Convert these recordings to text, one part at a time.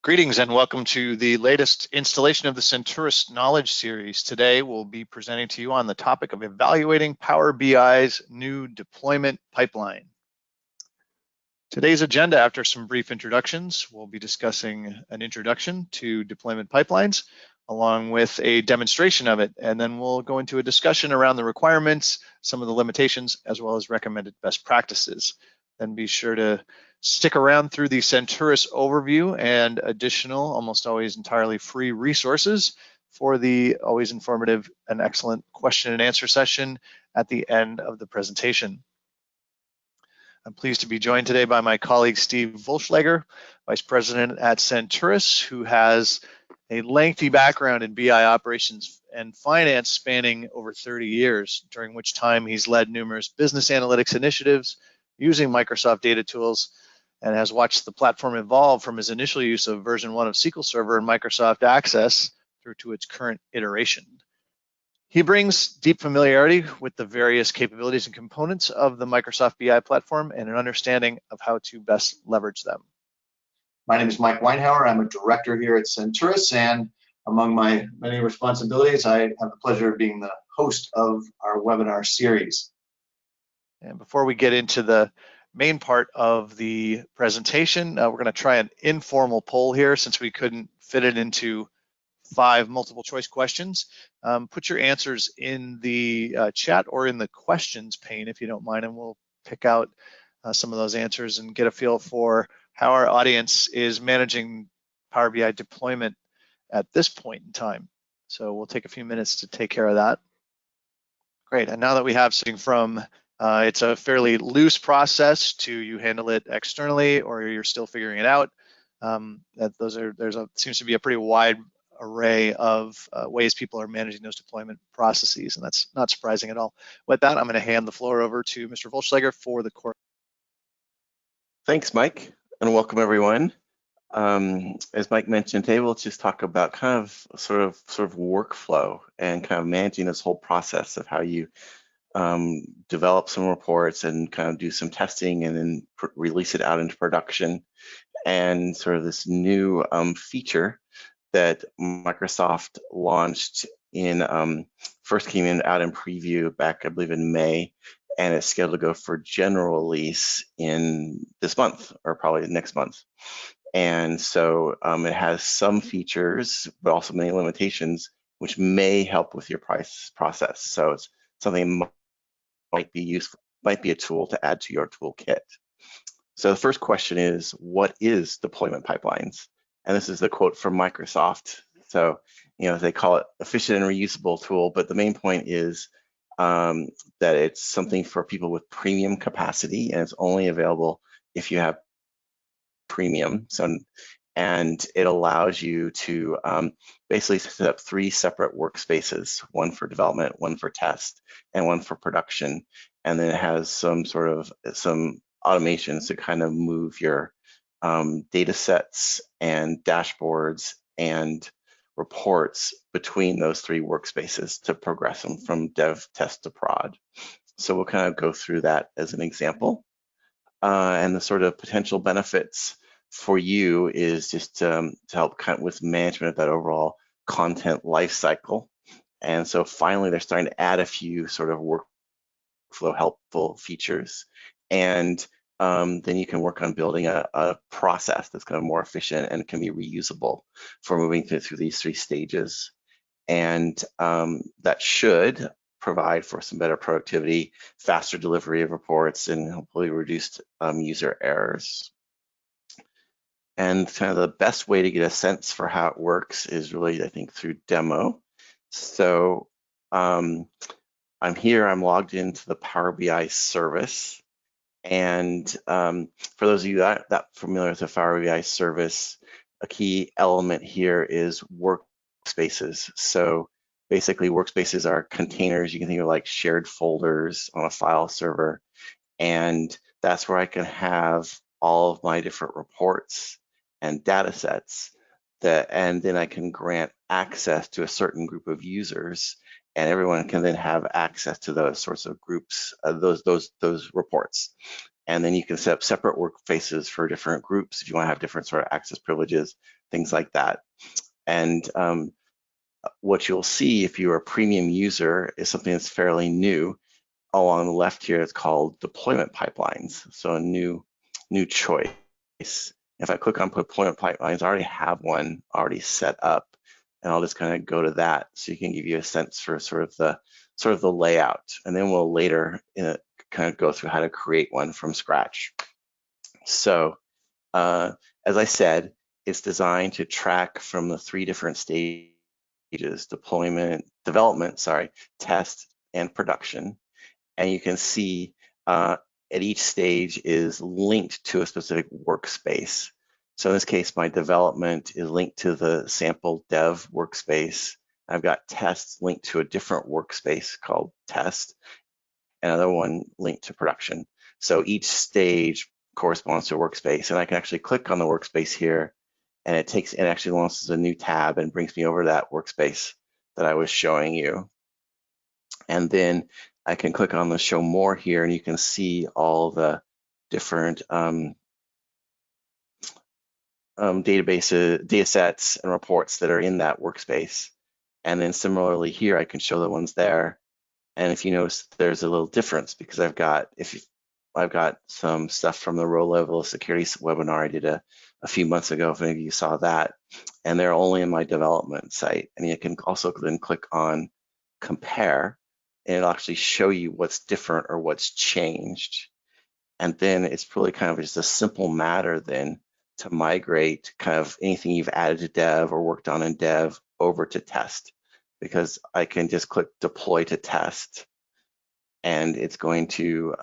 Greetings and welcome to the latest installation of the Senturus Knowledge Series. Today we'll be presenting to you on the topic of evaluating Power BI's new deployment pipeline. Today's agenda, after some brief introductions, we'll be discussing an introduction to deployment pipelines along with a demonstration of it, and then we'll go into a discussion around the requirements, some of the limitations, as well as recommended best practices. Then be sure to stick around through the Senturus overview and additional, almost always entirely free resources for the always informative and excellent question and answer session at the end of the presentation. I'm pleased to be joined today by my colleague, Steve Volschlager, Vice President at Senturus, who has a lengthy background in BI operations and finance spanning over 30 years, during which time he's led numerous business analytics initiatives using Microsoft data tools and has watched the platform evolve from his initial use of version 1 of SQL Server and Microsoft Access through to its current iteration. He brings deep familiarity with the various capabilities and components of the Microsoft BI platform and an understanding of how to best leverage them. My name is Mike Weinhauer. I'm a director here at Senturus, and among my many responsibilities, I have the pleasure of being the host of our webinar series. And before we get into the main part of the presentation, we're going to try an informal poll here since we couldn't fit it into 5 multiple choice questions. Put your answers in the chat or in the questions pane if you don't mind, and we'll pick out some of those answers and get a feel for how our audience is managing Power BI deployment at this point in time. So we'll take a few minutes to take care of that. Great, and now that we have something from it's a fairly loose process to you handle it externally or you're still figuring it out. Seems to be a pretty wide array of ways people are managing those deployment processes, and that's not surprising at all. With that, I'm going to hand the floor over to Mr. Volschlager for the course. Thanks, Mike, and welcome everyone. As Mike mentioned today, we'll just talk about kind of sort of workflow and kind of managing this whole process of how you develop some reports and kind of do some testing and then release it out into production, and sort of this new feature that Microsoft launched in first came out in preview back, I believe, in May, and it's scheduled to go for general release in this month or probably next month. And so it has some features, but also many limitations, which may help with your process. So it's something might be useful, might be a tool to add to your toolkit. So the first question is, what is deployment pipelines? And this is the quote from Microsoft. So, they call it efficient and reusable tool, but the main point is that it's something for people with premium capacity, and it's only available if you have premium. And it allows you to basically set up 3 separate workspaces, one for development, one for test, and one for production. And then it has some automations to kind of move your data sets and dashboards and reports between those 3 workspaces to progress them from dev, test to prod. So we'll kind of go through that as an example. And the sort of potential benefits for you is just to help kind of with management of that overall content lifecycle. And so finally, they're starting to add a few sort of workflow helpful features. And then you can work on building a process that's kind of more efficient and can be reusable for moving through these 3 stages. And that should provide for some better productivity, faster delivery of reports, and hopefully reduced user errors. And kind of the best way to get a sense for how it works is really, I think, through demo. So I'm logged into the Power BI service. And for those of you that familiar with the Power BI service, a key element here is workspaces. So basically, workspaces are containers. You can think of like shared folders on a file server. And that's where I can have all of my different reports and data sets and then I can grant access to a certain group of users, and everyone can then have access to those sorts of groups, those reports. And then you can set up separate workspaces for different groups if you want to have different sort of access privileges things like that. And what you'll see if you're a premium user is something that's fairly new. Along the left here, it's called deployment pipelines. So a new choice. If I click on deployment pipelines, I already have one already set up, and I'll just kind of go to that so you can give you a sense for sort of the layout. And then we'll later kind of go through how to create one from scratch. So as I said, it's designed to track from the 3 different stages: development, test, and production. And you can see at each stage is linked to a specific workspace. So in this case, my development is linked to the sample dev workspace. I've got tests linked to a different workspace called test, and another one linked to production. So each stage corresponds to a workspace, and I can actually click on the workspace here, and it actually launches a new tab and brings me over to that workspace that I was showing you. And then I can click on the show more here, and you can see all the different datasets and reports that are in that workspace. And then similarly here, I can show the ones there. And if you notice, there's a little difference because I've got some stuff from the row level of security webinar I did a few months ago, if any of you saw that, and they're only in my development site. And you can also then click on compare, and it'll actually show you what's different or what's changed. And then it's really kind of just a simple matter then to migrate kind of anything you've added to dev or worked on in dev over to test, because I can just click deploy to test, and it's going to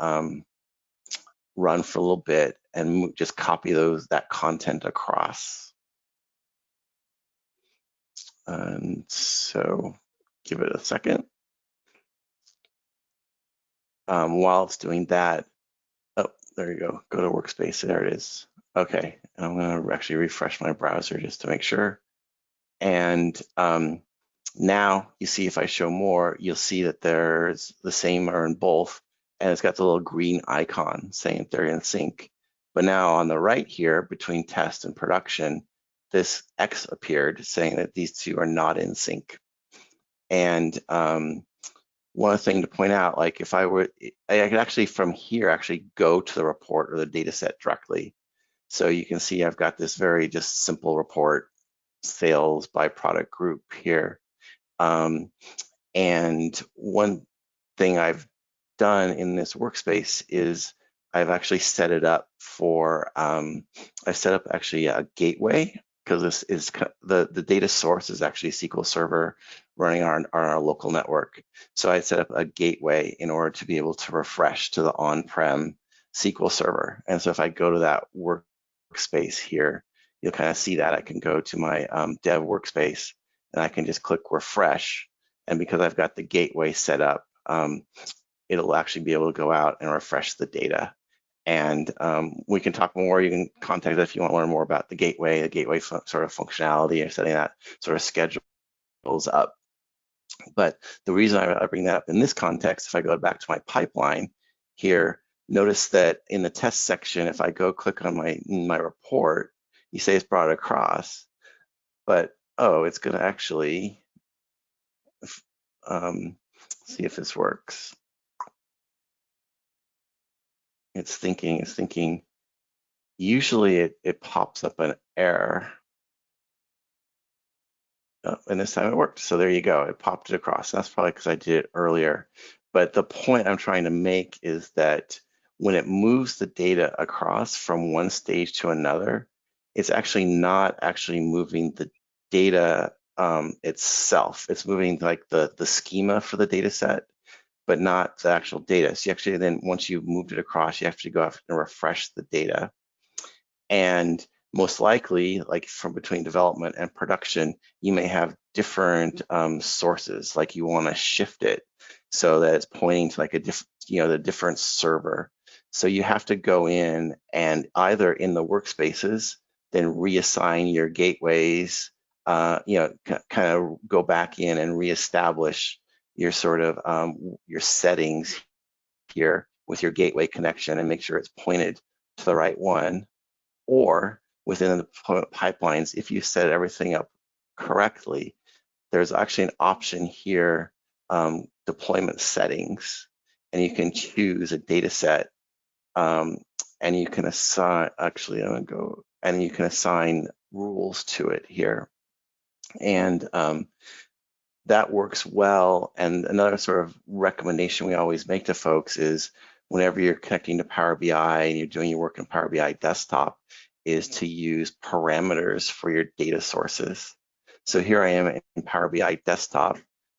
run for a little bit and just copy that content across. And so give it a second. While it's doing that, oh, there you go, go to workspace, there it is. Okay, and I'm gonna actually refresh my browser just to make sure. And now you see if I show more, you'll see that there's the same are in both, and it's got the little green icon saying they're in sync. But now on the right here, between test and production, this X appeared saying that these two are not in sync. And one thing to point out, like if I could actually from here actually go to the report or the data set directly. So you can see I've got this very just simple report, sales by product group here. And one thing I've done in this workspace is I've actually set it up for, I set up actually a gateway, because this is the data source is actually a SQL Server running on our local network. So I set up a gateway in order to be able to refresh to the on-prem SQL Server. And so if I go to that workspace here, you'll kind of see that I can go to my dev workspace, and I can just click refresh. And because I've got the gateway set up, it'll actually be able to go out and refresh the data. And we can talk more. You can contact us if you want to learn more about the gateway sort of functionality, or setting that sort of schedules up. But the reason I bring that up in this context, if I go back to my pipeline here, notice that in the test section, if I go click on my report, you say it's brought it across, but oh, it's going to actually see if this works. It's thinking. Usually it pops up an error. Oh, and this time it worked. So there you go. It popped it across. That's probably because I did it earlier. But the point I'm trying to make is that when it moves the data across from one stage to another, it's actually not actually moving the data itself. It's moving like the schema for the data set, but not the actual data. So you actually then, once you've moved it across, you have to go and refresh the data. And most likely, like from between development and production, you may have different sources, like you want to shift it so that it's pointing to like a the different server. So you have to go in and either in the workspaces, then reassign your gateways, kind of go back in and reestablish your sort of your settings here with your gateway connection and make sure it's pointed to the right one. Or within the deployment pipelines, if you set everything up correctly, there's actually an option here, deployment settings, and you can choose a data set, and you can assign, actually I'm gonna go, and you can assign rules to it here. And that works well. And another sort of recommendation we always make to folks is whenever you're connecting to Power BI and you're doing your work in Power BI desktop, is to use parameters for your data sources. So here I am in Power BI desktop,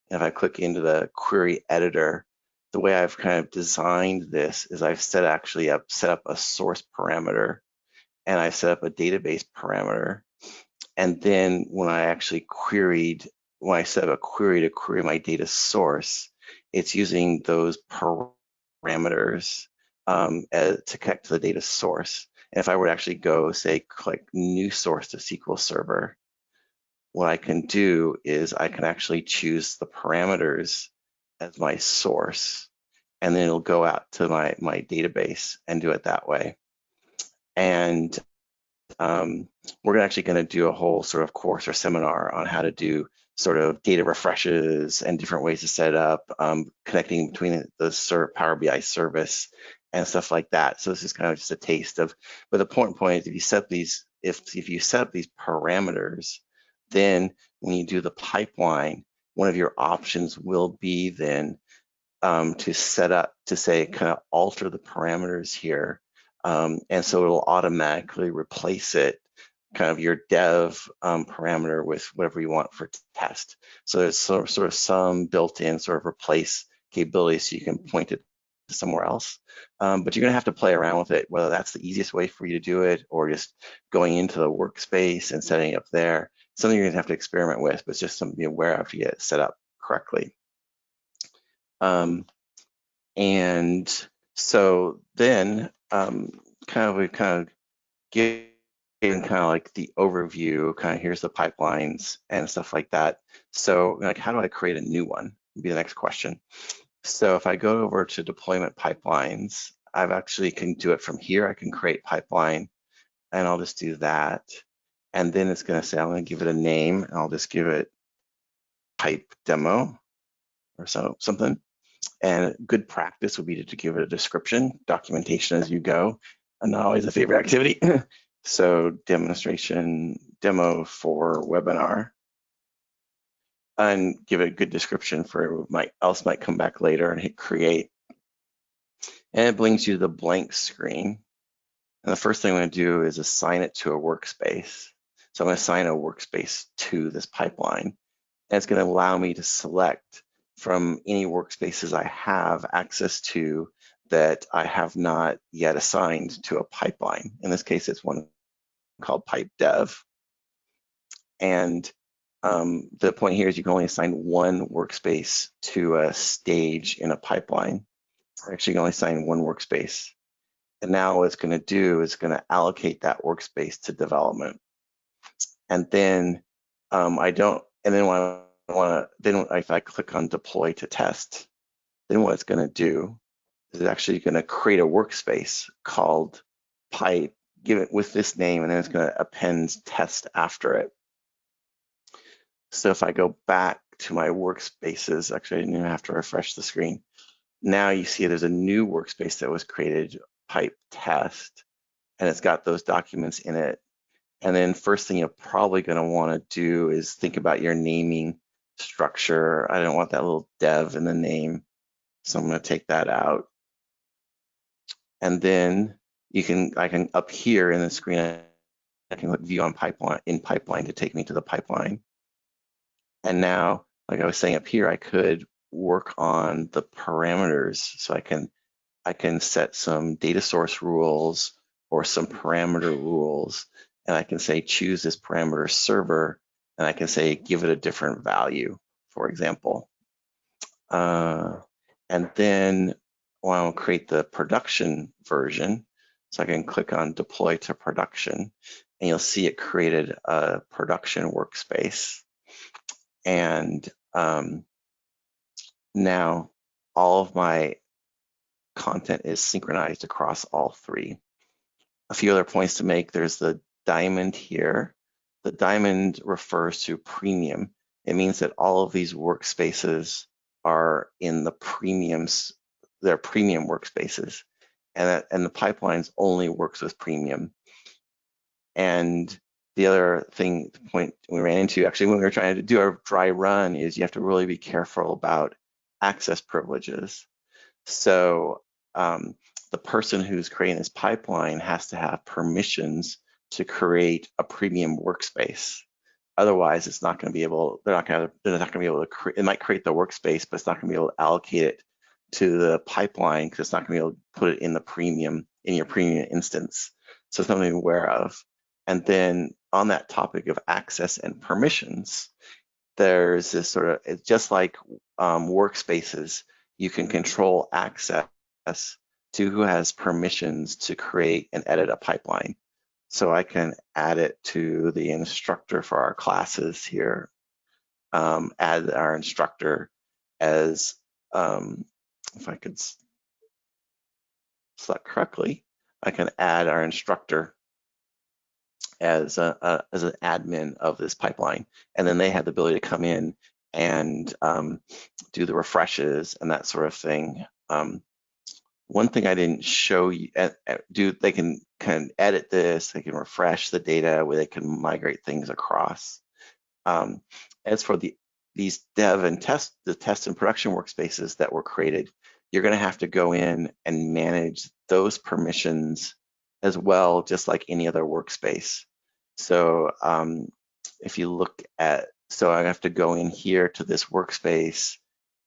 and if I click into the query editor, the way I've kind of designed this is I've set up a source parameter, and I set up a database parameter. And then when I actually when I set up a query to query my data source, it's using those parameters to connect to the data source. And if I were to actually go, say, click new source to SQL Server, what I can do is I can actually choose the parameters as my source, and then it'll go out to my database and do it that way. And we're actually going to do a whole sort of course or seminar on how to do sort of data refreshes and different ways to set up, connecting between the Power BI service and stuff like that. So this is kind of just a taste of, but the point is, if you set these, if you set up these parameters, then when you do the pipeline, one of your options will be then to set up, to say, kind of alter the parameters here. And so it'll automatically replace it, kind of your dev parameter, with whatever you want for test. So there's sort of some built-in sort of replace capability, so you can point it to somewhere else. But you're gonna have to play around with it, whether that's the easiest way for you to do it or just going into the workspace and setting it up there. Something you're gonna have to experiment with, but it's just something to be aware of to get it set up correctly. And so then we given kind of like the overview, kind of here's the pipelines and stuff like that. So like, how do I create a new one? Would be the next question. So if I go over to deployment pipelines, I've actually can do it from here. I can create pipeline, and I'll just do that. And then it's going to say, I'm going to give it a name, and I'll just give it pipe demo or something. And good practice would be to give it a description, documentation as you go, and not always a favorite activity. So demonstration, demo for webinar, and give it a good description for what else might come back later, and hit create. And it brings you to the blank screen. And the first thing I'm going to do is assign it to a workspace. So I'm going to assign a workspace to this pipeline. And it's going to allow me to select from any workspaces I have access to that I have not yet assigned to a pipeline. In this case, it's one called pipe dev. And the point here is you can only assign one workspace to a stage in a pipeline. Actually, you can only assign one workspace. And now what it's going to do is going to allocate that workspace to development. And then if I click on deploy to test, then what it's going to do is actually going to create a workspace called pipe, give it with this name, and then it's going to append test after it. So if I go back to my workspaces, actually I didn't even have to refresh the screen. Now you see there's a new workspace that was created, pipe test, and it's got those documents in it. And then first thing you're probably going to want to do is think about your naming structure. I don't want that little dev in the name, so I'm going to take that out. And then I can up here in the screen, I can click view on pipeline to take me to the pipeline. And now, like I was saying up here, I could work on the parameters. So I can set some data source rules or some parameter rules, and I can say choose this parameter server, and I can say give it a different value, for example. And then I'll create the production version. So I can click on deploy to production, and you'll see it created a production workspace. And now all of my content is synchronized across all three. A few other points to make: there's the diamond here. The diamond refers to premium. It means that all of these workspaces are in the premiums, they're premium workspaces, and the pipelines only works with premium. And the other point we ran into actually when we were trying to do our dry run is you have to really be careful about access privileges. So the person who's creating this pipeline has to have permissions to create a premium workspace. Otherwise, it's not going to be able. They're not going to be able to. It might create the workspace, but it's not going to be able to allocate it to the pipeline because it's not going to be able to put it in your premium instance. So something to be aware of. And then on that topic of access and permissions, there's this sort of, it's just like workspaces, you can control access to who has permissions to create and edit a pipeline. So I can add it to the instructor for our classes here, add our instructor as, if I could select correctly, I can add our instructor as an admin of this pipeline, and then they have the ability to come in and do the refreshes and that sort of thing. One thing I didn't show you, they can edit this, they can refresh the data, where they can migrate things across. As for these dev and the test and production workspaces that were created, you're going to have to go in and manage those permissions as well, just like any other workspace. So if you look at, so I have to go in here to this workspace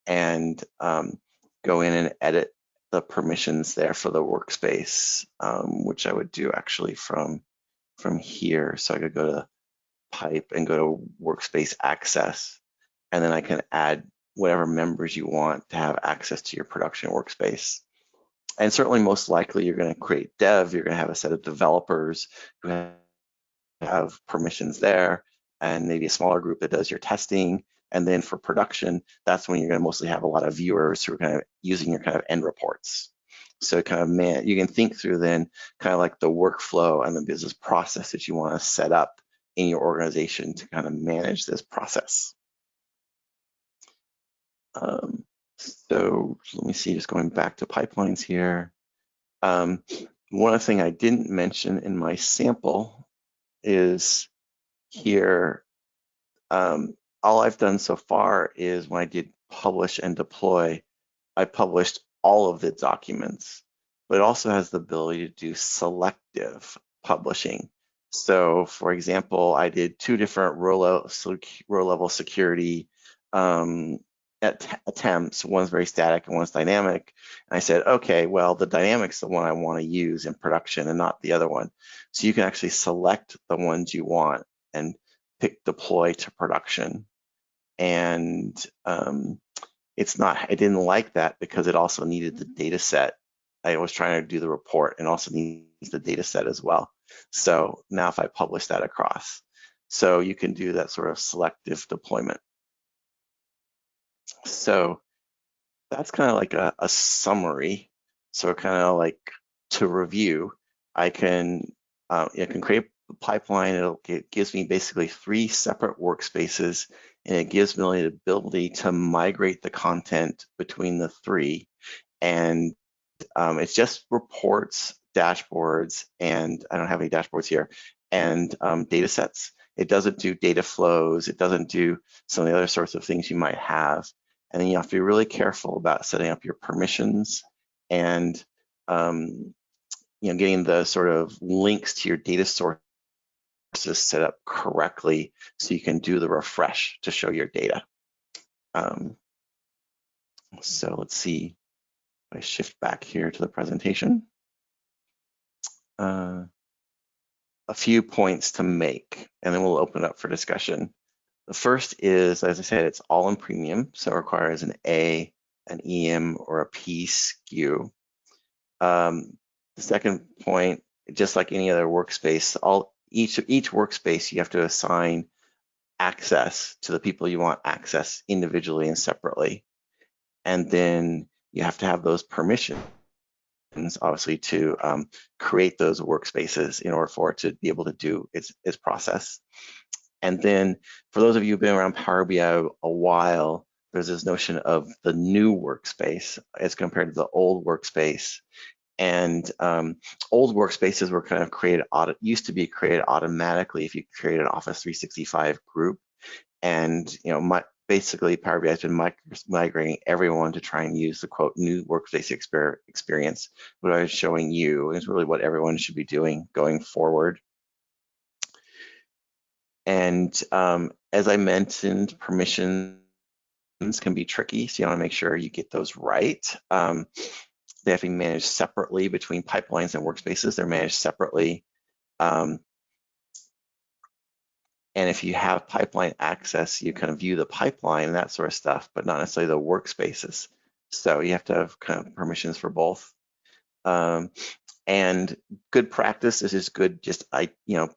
and go in and edit the permissions there for the workspace, which I would do actually from here. So I could go to pipe and go to workspace access, and then I can add whatever members you want to have access to your production workspace. And certainly most likely you're going to create dev, you're going to have a set of developers who have permissions there, and maybe a smaller group that does your testing. And then for production, that's when you're going to mostly have a lot of viewers who are kind of using your kind of end reports. So kind of you can think through then kind of like the workflow and the business process that you want to set up in your organization to kind of manage this process. So let me see, just going back to pipelines here. One thing I didn't mention in my sample is here, all I've done so far is when I did publish and deploy, I published all of the documents, but it also has the ability to do selective publishing. So for example, I did 2 different row level security attempts. One's very static and one's dynamic. And I said, okay, well, the dynamic's the one I want to use in production and not the other one. So you can actually select the ones you want and pick deploy to production. And I didn't like that because it also needed the data set. I was trying to do the report and also needs the data set as well. So now if I publish that across, so you can do that sort of selective deployment. So that's kind of like a summary. So kind of like to review, I can create a pipeline. It gives me basically 3 separate workspaces, and it gives me the ability to migrate the content between the 3. And it's just reports, dashboards, and I don't have any dashboards here, and data sets. It doesn't do data flows. It doesn't do some of the other sorts of things you might have. And then you have to be really careful about setting up your permissions and getting the sort of links to your data sources set up correctly so you can do the refresh to show your data. So let's see if I shift back here to the presentation. A few points to make, and then we'll open it up for discussion. The first is, as I said, it's all in premium, so it requires an A, an EM, or a P SKU. The second point, just like any other workspace, each workspace you have to assign access to the people you want access individually and separately. And then you have to have those permissions obviously, to create those workspaces in order for it to be able to do its process. And then for those of you who've been around Power BI a while, there's this notion of the new workspace as compared to the old workspace. And old workspaces were kind of used to be created automatically if you create an Office 365 group. And basically Power BI has been migrating everyone to try and use the quote new workspace experience. What I was showing you is really what everyone should be doing going forward. And as I mentioned, permissions can be tricky, so you want to make sure you get those right. They have to be managed separately between pipelines and workspaces. They're managed separately. And if you have pipeline access, you kind of view the pipeline and that sort of stuff, but not necessarily the workspaces. So you have to have kind of permissions for both. And good practice is just good,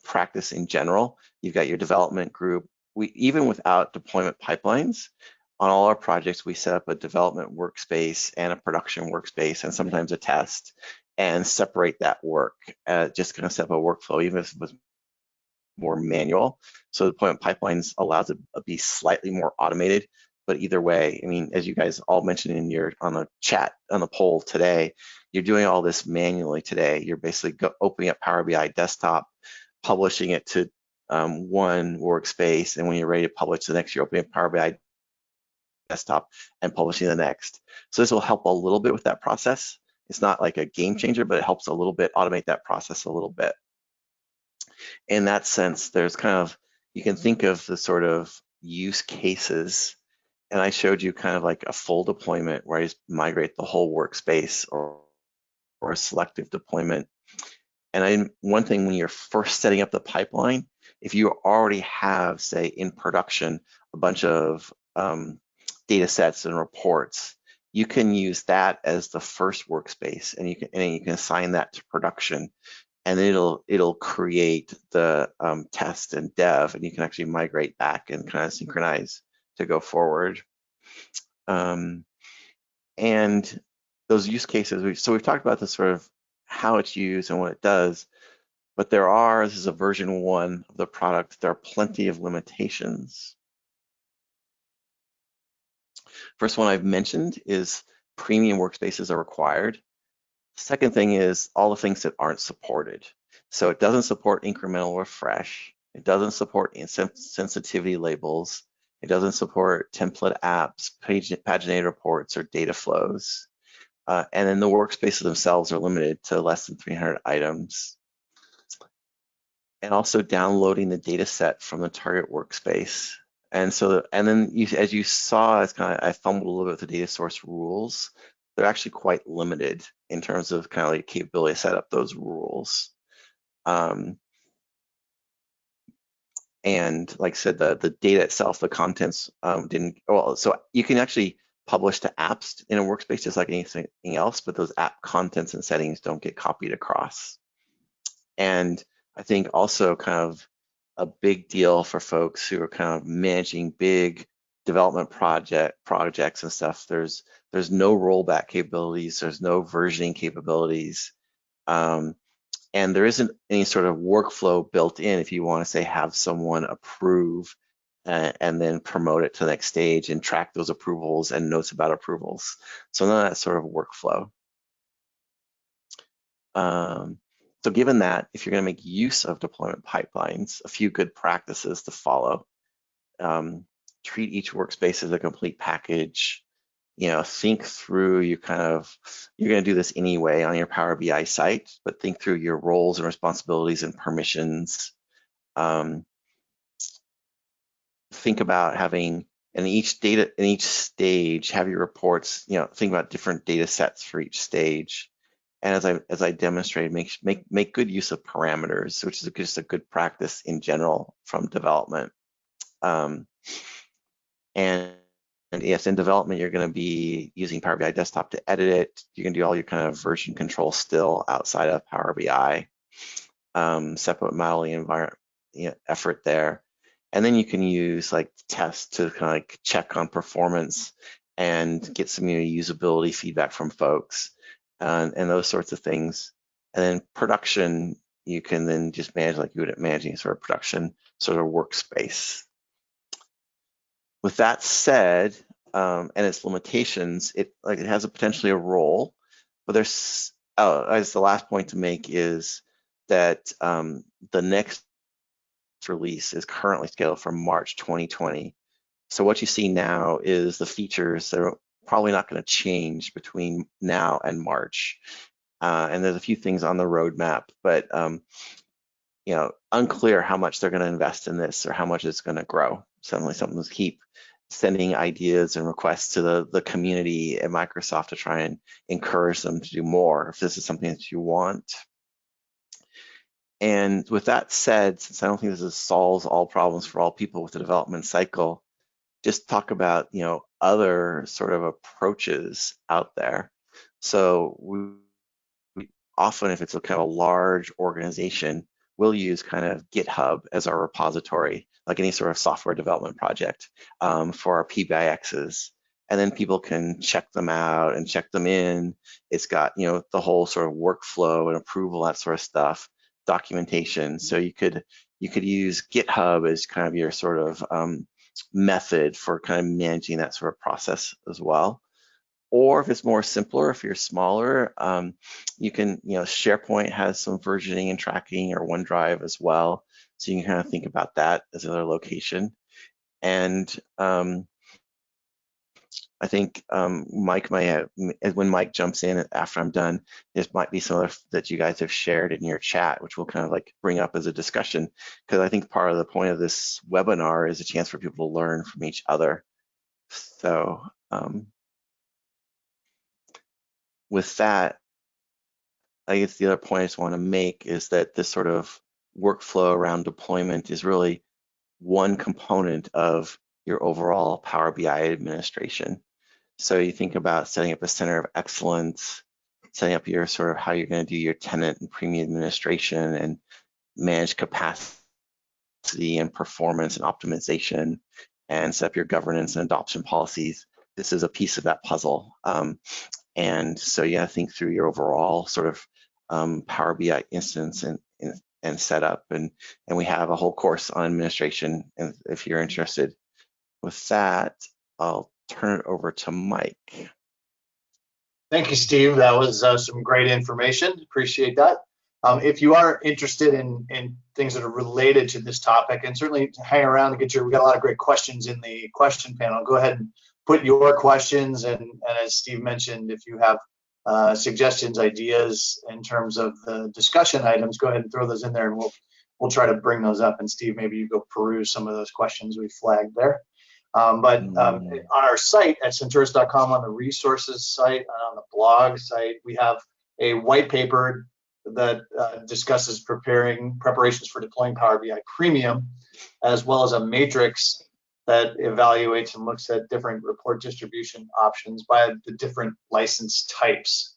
practice in general. You've got your development group. Even without deployment pipelines, on all our projects, we set up a development workspace and a production workspace and sometimes a test and separate that work. Just kind of set up a workflow, even if it was more manual. So deployment pipelines allows it to be slightly more automated. But either way, I mean, as you guys all mentioned in on the chat, on the poll today, you're doing all this manually today. You're basically opening up Power BI desktop, publishing it to one workspace, and when you're ready to publish the next, you're opening up Power BI desktop and publishing the next. So this will help a little bit with that process. It's not like a game changer, but it helps a little bit automate that process a little bit. In that sense, there's kind of, you can think of the sort of use cases, and I showed you kind of like a full deployment where I just migrate the whole workspace or a selective deployment. And one thing, when you're first setting up the pipeline, if you already have, say, in production, a bunch of data sets and reports, you can use that as the first workspace, and you can assign that to production, and it'll create the test and dev, and you can actually migrate back and kind of synchronize to go forward. And those use cases, we've talked about the sort of how it's used and what it does, but this is a version 1 of the product. There are plenty of limitations. First one I've mentioned is premium workspaces are required. Second thing is all the things that aren't supported. So it doesn't support incremental refresh. It doesn't support sensitivity labels. It doesn't support template apps, paginated reports, or data flows. And then the workspaces themselves are limited to less than 300 items. And also downloading the data set from the target workspace. And then as you saw, I fumbled a little bit with the data source rules. They're actually quite limited in terms of kind of like capability to set up those rules. And like I said, the data itself, the contents so you can actually publish to apps in a workspace just like anything else, but those app contents and settings don't get copied across. And I think also kind of a big deal for folks who are kind of managing big development projects and stuff. There's no rollback capabilities. There's no versioning capabilities. And there isn't any sort of workflow built in if you want to say have someone approve and then promote it to the next stage and track those approvals and notes about approvals. So none of that sort of workflow. So given that, if you're going to make use of deployment pipelines, a few good practices to follow. Treat each workspace as a complete package. Think through, you're going to do this anyway on your Power BI site, but think through your roles and responsibilities and permissions. Think about having, in each stage, have your reports, think about different data sets for each stage. And as I demonstrated, make good use of parameters, which is just a good practice in general from development. And yes, in development, you're going to be using Power BI Desktop to edit it. You can do all your kind of version control still outside of Power BI. Separate modeling environment effort there. And then you can use like tests to kind of like check on performance and get some usability feedback from folks. and those sorts of things. And then production, you can then just manage like you would managing sort of production sort of workspace. With that said, and its limitations, it has a potentially a role, but there's as the last point to make is that the next release is currently scheduled for March 2020. So what you see now is the features that are probably not going to change between now and March. And there's a few things on the roadmap, but you know, unclear how much they're going to invest in this or how much it's going to grow. Suddenly, something to keep sending ideas and requests to the community at Microsoft to try and encourage them to do more if this is something that you want. And with that said, since I don't think this solves all problems for all people with the development cycle, just talk about, you know, other sort of approaches out there. So we often, if it's a kind of a large organization, we'll use kind of GitHub as our repository, like any sort of software development project for our PBIXs. And then people can check them out and check them in. It's got, you know, the whole sort of workflow and approval, that sort of stuff, documentation. So you could use GitHub as kind of your sort of method for kind of managing that sort of process as well. Or if it's more simpler, if you're smaller, you can, you know, SharePoint has some versioning and tracking, or OneDrive as well. So you can kind of think about that as another location. And I think Mike might have, when Mike jumps in after I'm done, this might be some of that you guys have shared in your chat, which we'll kind of like bring up as a discussion, because I think part of the point of this webinar is a chance for people to learn from each other. So with that, I guess the other point I just want to make is that this sort of workflow around deployment is really one component of your overall Power BI administration. So you think about setting up a center of excellence, setting up your sort of how you're going to do your tenant and premium administration and manage capacity and performance and optimization, and set up your governance and adoption policies. This is a piece of that puzzle. And so you got to think through your overall sort of Power BI instance and setup. And we have a whole course on administration, and if you're interested. With that, I'll turn it over to Mike. Thank you, Steve. That was some great information. Appreciate that. If you are interested in things that are related to this topic, and certainly hang around to get we got a lot of great questions in the question panel. Go ahead and put your questions, and as Steve mentioned, if you have suggestions, ideas in terms of the discussion items, go ahead and throw those in there, and we'll try to bring those up. And Steve, maybe you go peruse some of those questions we flagged there. But on our site at Senturus.com, on the resources site, on the blog site, we have a white paper that discusses preparations for deploying Power BI Premium, as well as a matrix that evaluates and looks at different report distribution options by the different license types.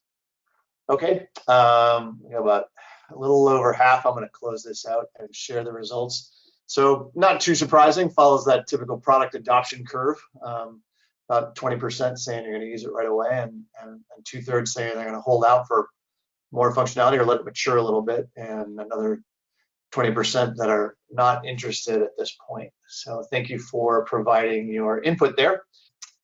Okay, we have about a little over half. I'm going to close this out and share the results. So not too surprising, follows that typical product adoption curve. About 20% saying you're going to use it right away, and 2/3 saying they're going to hold out for more functionality or let it mature a little bit, and another 20% that are not interested at this point. So thank you for providing your input there.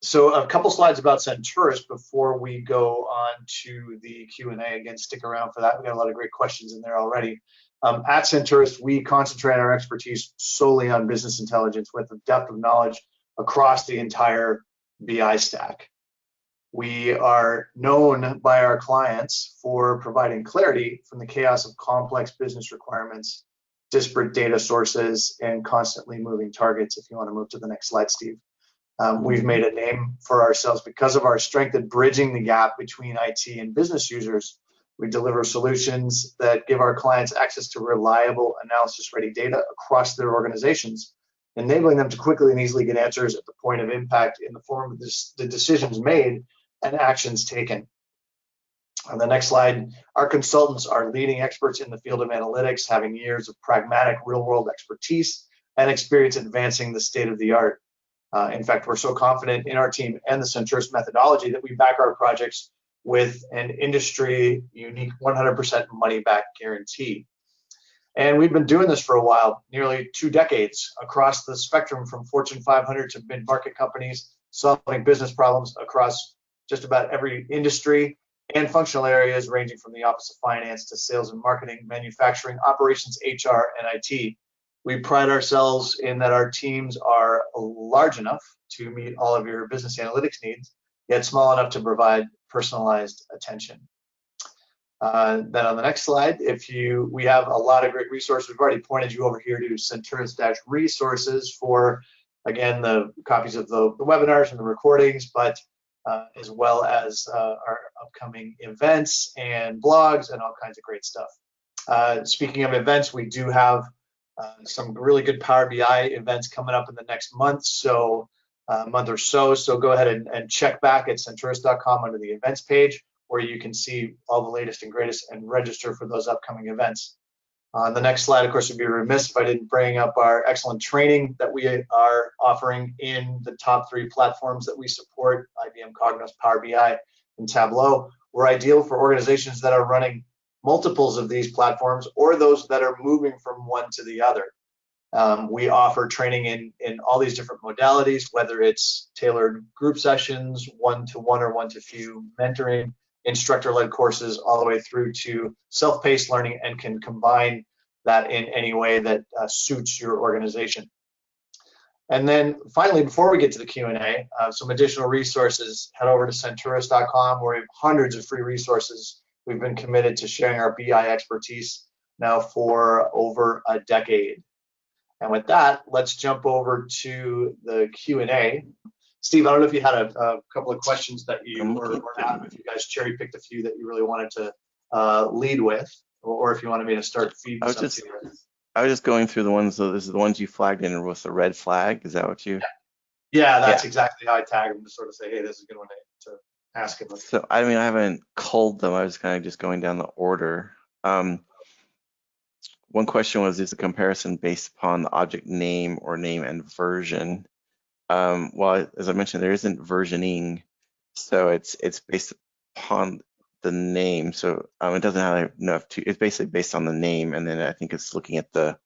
So a couple slides about Senturus before we go on to the Q&A. Again, stick around for that. We got a lot of great questions in there already. At Senturus, we concentrate our expertise solely on business intelligence with a depth of knowledge across the entire BI stack. We are known by our clients for providing clarity from the chaos of complex business requirements, disparate data sources, and constantly moving targets. If you want to move to the next slide, Steve. We've made a name for ourselves because of our strength in bridging the gap between IT and business users. We deliver solutions that give our clients access to reliable, analysis-ready data across their organizations, enabling them to quickly and easily get answers at the point of impact in the form of the decisions made and actions taken. On the next slide, our consultants are leading experts in the field of analytics, having years of pragmatic real-world expertise and experience advancing the state of the art. In fact, we're so confident in our team and the Senturus methodology that we back our projects with an industry unique 100% money back guarantee. And we've been doing this for a while, nearly 2 decades, across the spectrum from Fortune 500 to mid-market companies, solving business problems across just about every industry and functional areas, ranging from the office of finance to sales and marketing, manufacturing, operations, HR, and IT. We pride ourselves in that our teams are large enough to meet all of your business analytics needs, yet small enough to provide personalized attention. Then on the next slide, we have a lot of great resources. We've already pointed you over here to Senturus-resources for, again, the copies of the webinars and the recordings, but as well as our upcoming events and blogs and all kinds of great stuff. Speaking of events, we do have some really good Power BI events coming up in the next month, month or so. So go ahead and check back at Senturus.com under the events page, where you can see all the latest and greatest and register for those upcoming events. On the next slide, of course, would be remiss if I didn't bring up our excellent training that we are offering in the top 3 platforms that we support, IBM Cognos, Power BI, and Tableau. We're ideal for organizations that are running multiples of these platforms or those that are moving from one to the other. We offer training in all these different modalities, whether it's tailored group sessions, one-to-one or one-to-few mentoring, instructor-led courses, all the way through to self-paced learning, and can combine that in any way that suits your organization. And then finally, before we get to the Q&A, some additional resources, head over to Senturus.com, where we have hundreds of free resources. We've been committed to sharing our BI expertise now for over a decade. And with that, let's jump over to the Q&A. Steve, I don't know if you had a couple of questions that you or not, if you guys cherry picked a few that you really wanted to lead with, or if you wanted me to start feeding I was just going through the ones, so this is the ones you flagged in with the red flag. Is that what you? Yeah, that's exactly how I tag them, to sort of say, hey, this is a good one to ask him. So, I mean, I haven't culled them. I was kind of just going down the order. One question was, is the comparison based upon the object name or name and version? Well, as I mentioned, there isn't versioning, so it's based upon the name. So it doesn't have enough to. It's basically based on the name, and then I think it's looking at the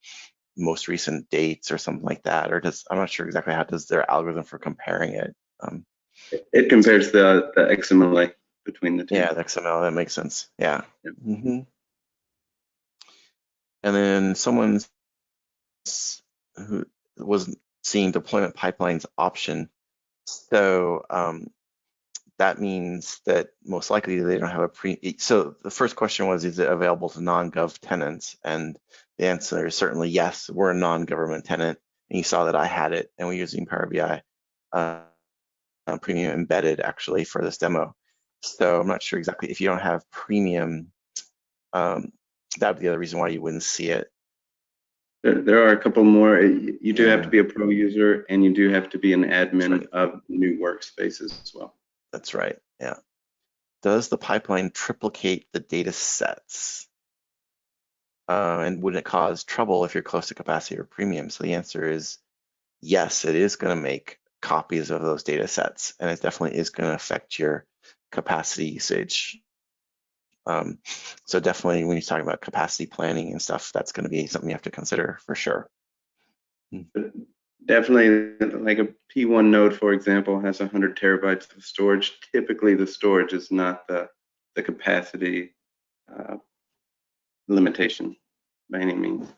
most recent dates or something like that. Or I'm not sure exactly how does their algorithm for comparing it. It compares the XML between the two. Yeah, the XML, that makes sense. Yeah. Yep. Mm-hmm. And then someone who was seeing deployment pipelines option. So that means that most likely they don't have so the first question was, is it available to non-gov tenants? And the answer is certainly yes, we're a non-government tenant. And you saw that I had it, and we're using Power BI Premium embedded actually for this demo. So I'm not sure exactly if you don't have Premium, that would be the other reason why you wouldn't see it. There are a couple more. You do have to be a pro user, and you do have to be an admin of new workspaces as well. That's right, yeah. Does the pipeline triplicate the data sets? And would it cause trouble if you're close to capacity or premium? So the answer is yes, it is going to make copies of those data sets, and it definitely is going to affect your capacity usage. So definitely when you're talking about capacity planning and stuff, that's going to be something you have to consider for sure. Definitely, like a P1 node, for example, has 100 terabytes of storage. Typically, the storage is not the capacity limitation by any means.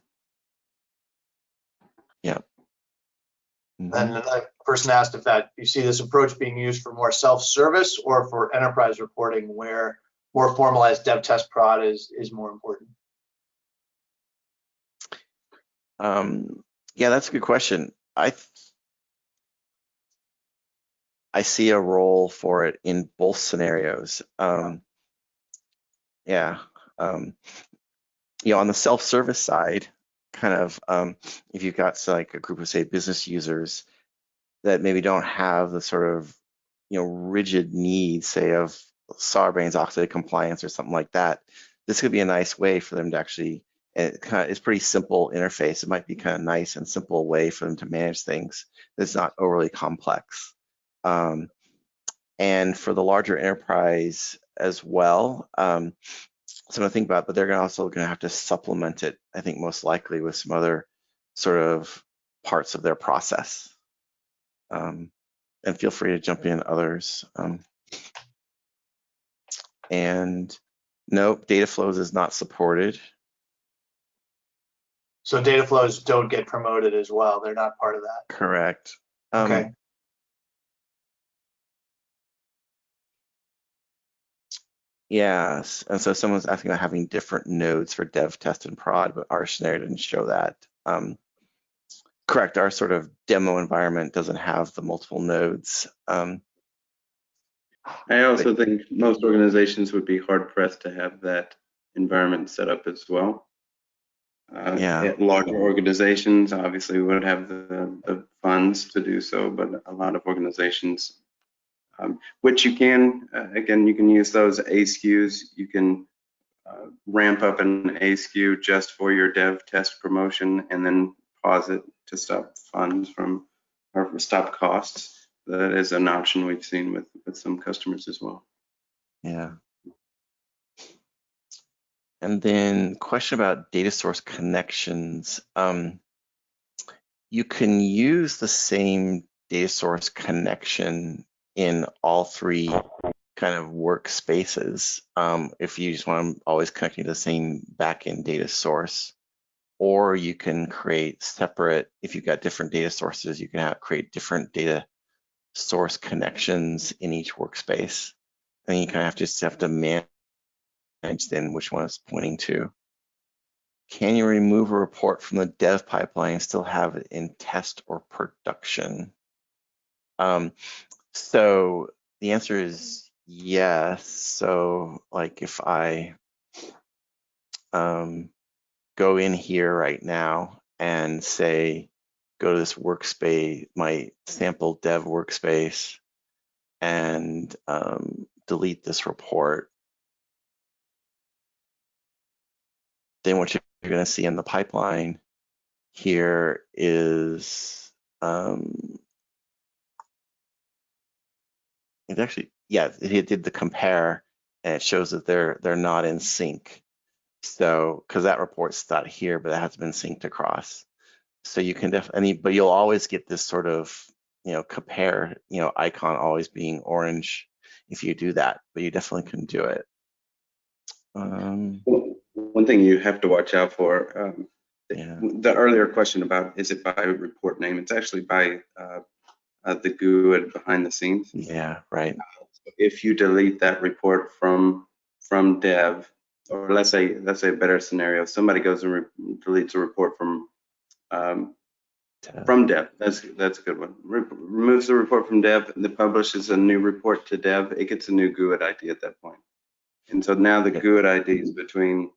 Yeah. And the person asked if you see this approach being used for more self-service or for enterprise reporting, where more formalized dev test prod is more important. Yeah, that's a good question. I see a role for it in both scenarios. Yeah. On the self-service side, kind of, if you've got like a group of, say, business users that maybe don't have the sort of, rigid needs, say, of Sarbanes-Oxley compliance or something like that, this could be a nice way for them to actually, it's pretty simple interface. It might be kind of nice and simple way for them to manage things that's not overly complex. And and for the larger enterprise as well. Something to think about, but they're also going to have to supplement it, I think, most likely with some other sort of parts of their process. And feel free to jump in, others. And nope, data flows is not supported. So data flows don't get promoted as well. They're not part of that. Correct. Okay. Yes, and so someone's asking about having different nodes for dev, test, and prod, but our scenario didn't show that. Correct, our sort of demo environment doesn't have the multiple nodes. I also think most organizations would be hard pressed to have that environment set up as well. Yeah. Larger organizations obviously would have the funds to do so, but a lot of organizations, which you can, again, you can use those ASKUs. You can ramp up an ASKU just for your dev test promotion and then pause it to stop funds from, or stop costs. That is an option we've seen with some customers as well. Yeah. And then question about data source connections. You can use the same data source connection in all three kind of workspaces if you just want to always connecting to the same backend data source. Or you can create separate, if you've got different data sources, you can create different data source connections in each workspace. And you kind of have to manage then which one it's pointing to. Can you remove a report from the dev pipeline and still have it in test or production? So the answer is yes. So like if I go in here right now and say, go to this workspace, my sample dev workspace, and delete this report, then what you're going to see in the pipeline here is it actually, yeah, it did the compare, and it shows that they're not in sync. So because that report's not here, but that has been synced across. So you can definitely, but you'll always get this sort of, compare, icon always being orange if you do that, but you definitely can do it. One thing you have to watch out for, Yeah. the earlier question about is it by report name, it's actually by the GUID behind the scenes. Yeah, right. If you delete that report from dev, or let's say a better scenario, somebody goes and deletes a report from dev. That's a good one. Removes the report from dev, and publishes a new report to dev. It gets a new GUID ID at that point. And so now the GUID IDs between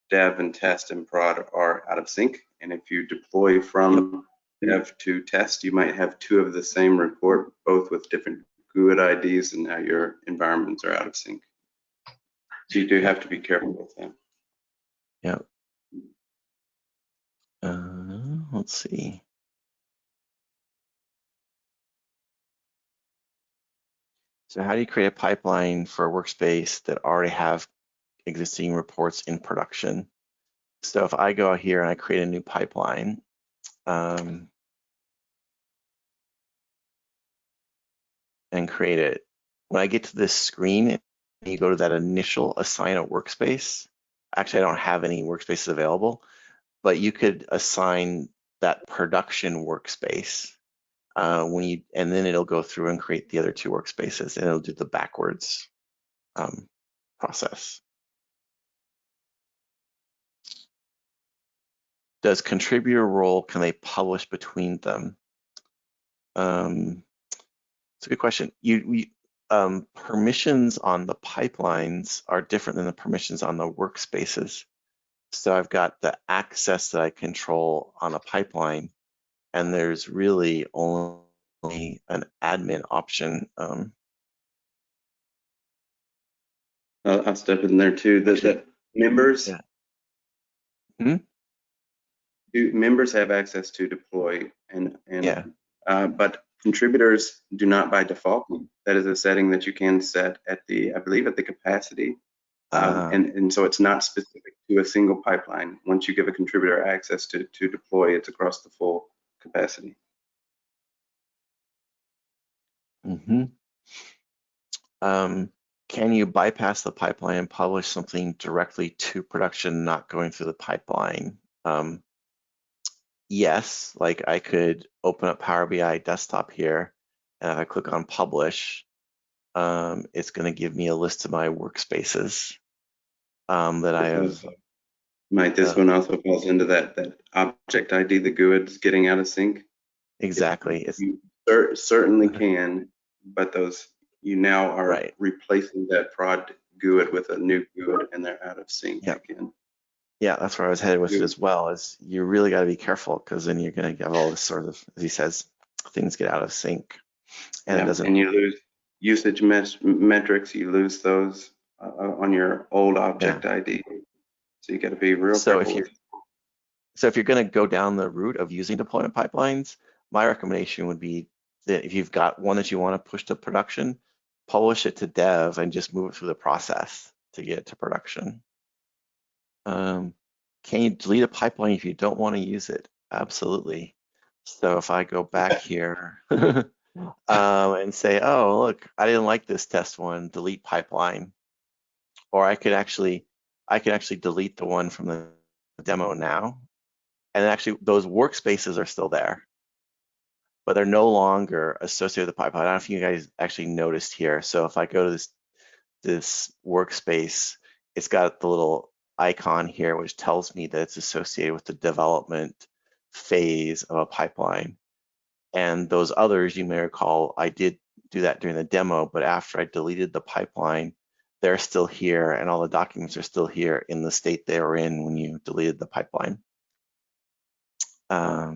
dev and test and prod are out of sync. And if you deploy from dev to test, you might have two of the same report, both with different GUID IDs, and now your environments are out of sync. So you do have to be careful with that. Yep. Let's see. So how do you create a pipeline for a workspace that already have existing reports in production? So if I go out here and I create a new pipeline, and create it, when I get to this screen, and you go to that initial assign a workspace, actually I don't have any workspaces available, but you could assign that production workspace and then it'll go through and create the other two workspaces, and it'll do the backwards process. Does contributor role, can they publish between them? It's a good question. Permissions on the pipelines are different than the permissions on the workspaces. So I've got the access that I control on a pipeline, and there's really only an admin option. I'll step in there too. That members, members have access to deploy, but Contributors do not by default. That is a setting that you can set at the, I believe, at the capacity. And so it's not specific to a single pipeline. Once you give a contributor access to deploy, it's across the full capacity. Mm-hmm. Can you bypass the pipeline and publish something directly to production, not going through the pipeline? Yes, like I could open up Power BI desktop here, and if I click on publish, it's going to give me a list of my workspaces that I have. Mike, this one also falls into that object ID, the GUID's getting out of sync. Exactly. You certainly can, but those, you now are replacing that prod GUID with a new GUID, and they're out of sync again. Yeah, that's where I was headed with it as well, is you really got to be careful, because then you're going to have all this sort of, as he says, things get out of sync. And it doesn't. And you lose usage metrics, you lose those on your old object ID. So you got to be real careful. So if you're going to go down the route of using deployment pipelines, my recommendation would be that if you've got one that you want to push to production, publish it to dev and just move it through the process to get it to production. Can you delete a pipeline if you don't want to use it? Absolutely. So if I go back here and say, oh, look, I didn't like this test one, delete pipeline. Or I could actually delete the one from the demo now. And actually those workspaces are still there, but they're no longer associated with the pipeline. I don't know if you guys actually noticed here. So if I go to this workspace, it's got the little icon here, which tells me that it's associated with the development phase of a pipeline. And those others, you may recall, I did do that during the demo, but after I deleted the pipeline, they're still here, and all the documents are still here in the state they were in when you deleted the pipeline. I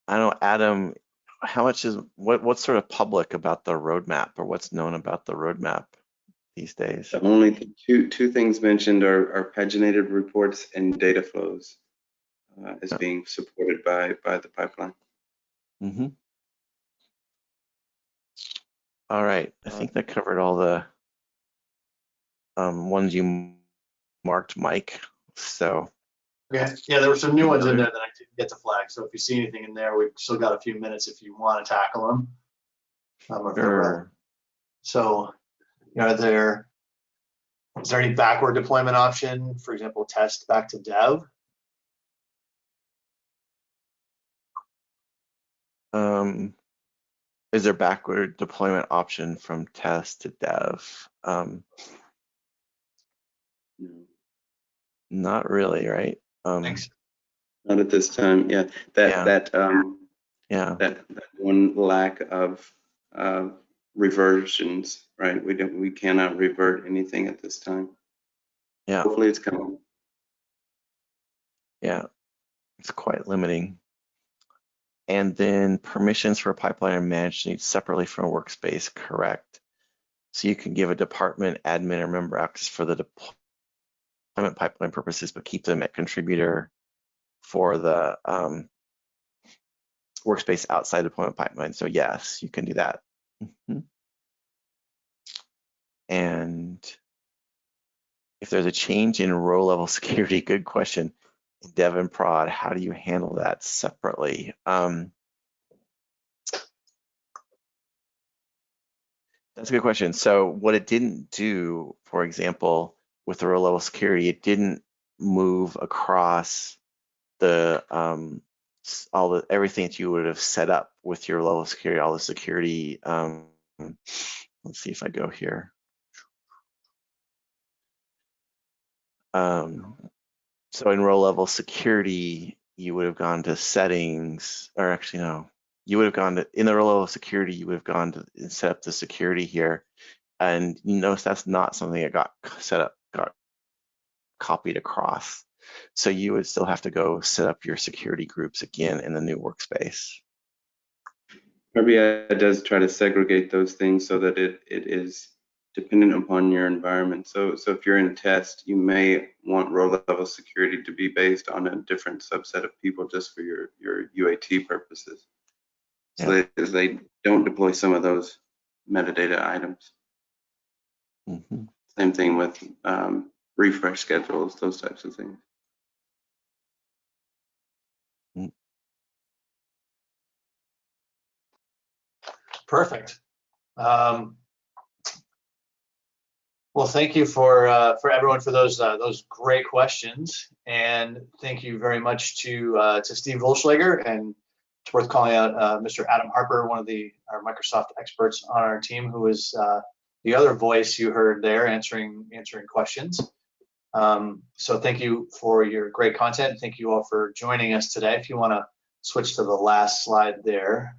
don't know, Adam, how much is, what's sort of public about the roadmap, or what's known about the roadmap these days? The only two things mentioned are paginated reports and data flows as being supported by the pipeline. Mm-hmm. All right, I think that covered all the ones you marked, Mike. So. Okay. Yeah, there were some new ones in there that I didn't get to flag. So if you see anything in there, we've still got a few minutes if you want to tackle them. Sure. So, is there any backward deployment option? For example, test back to dev? Is there backward deployment option from test to dev? No. Not really, right? Thanks. Not at this time. Yeah, that one lack of reversions, right? We cannot revert anything at this time. Yeah. Hopefully it's coming. Yeah, it's quite limiting. And then permissions for a pipeline are managed separately from a workspace, correct? So you can give a department admin or member access for the deployment pipeline purposes, but keep them at contributor for the workspace outside deployment pipeline. So yes, you can do that. Mm-hmm. And if there's a change in row level security, good question. Dev and prod, how do you handle that separately? That's a good question. So what it didn't do, for example, with the row level security, it didn't move across the everything that you would have set up with your level of security, all the security. Let's see if I go here. So in row level security, you would have gone to settings, or actually no, you would have gone to, in the row level security, you would have gone to set up the security here. And you notice that's not something that got set up, got copied across. So you would still have to go set up your security groups again in the new workspace. Power BI does try to segregate those things so that it is dependent upon your environment. So if you're in test, you may want row level security to be based on a different subset of people just for your UAT purposes. So they don't deploy some of those metadata items. Mm-hmm. Same thing with refresh schedules, those types of things. Perfect. Well, thank you for everyone for those great questions, and thank you very much to Steve Volschlager, and it's worth calling out Mr. Adam Harper, one of our Microsoft experts on our team, who is the other voice you heard there answering questions. So thank you for your great content. Thank you all for joining us today. If you want to switch to the last slide there,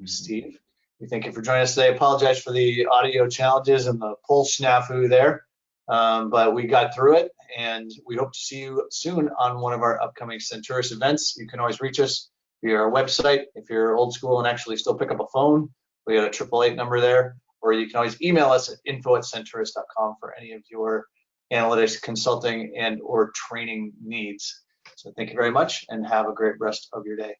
Steve. We thank you for joining us today. Apologize for the audio challenges and the poll snafu there, but we got through it, and we hope to see you soon on one of our upcoming Senturus events. You can always reach us via our website. If you're old school and actually still pick up a phone, we got a 888 number there, or you can always email us at info@senturus.com for any of your analytics, consulting, and or training needs. So thank you very much, and have a great rest of your day.